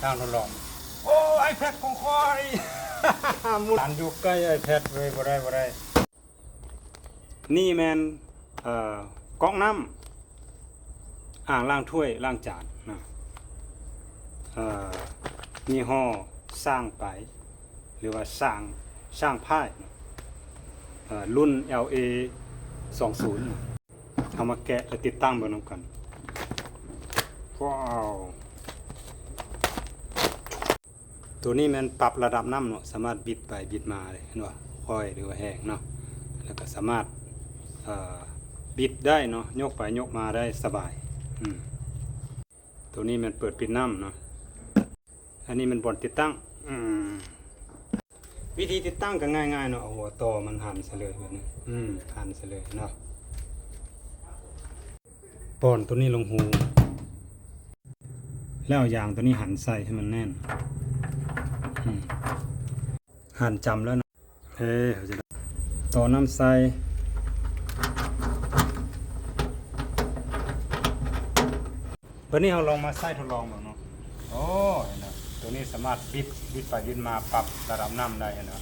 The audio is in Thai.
ทางทดลองโอ้ไอแพดของคอยมุดอยู่ใกล้ไอแพดเลยบ่ได้นี่แมนก๊อกน้ำอ่างล้างถ้วยล้างจานนะยี่ห้อสร้างไปหรือว่าสร้างพ่ายรุ่น LA 20เอามาแกะและติดตั้งบนน้ำกันว้าวตัวนี้มันปรับระดับน้ำเนาะสามารถบิดไปบิดมาเลยเห็นว่าค่อยหรือว่าแห้งเนาะแล้วก็สามารถบิดได้เนาะยกไปยกมาได้สบายตัวนี้มันเปิดปิดน้ำเนาะอันนี้มันบนติดตั้งวิธีติดตั้งก็ง่ายๆเนาะเอาหัวต่อมันหันเสลยแบบนี้หันเสลยเนาะปอนตัวนี้ลงหูแล้วเอายางตัวนี้หันใส่ให้มันแน่นหันจำแล้วนะเขาจะต่อน้ำใส่วันนี้เราลองมาใส่ทดลองบ้างเนาะโอ้เห็นไหมตัวนี้สามารถบิดไปบิดมาปรับระดับน้ำได้เห็นไหม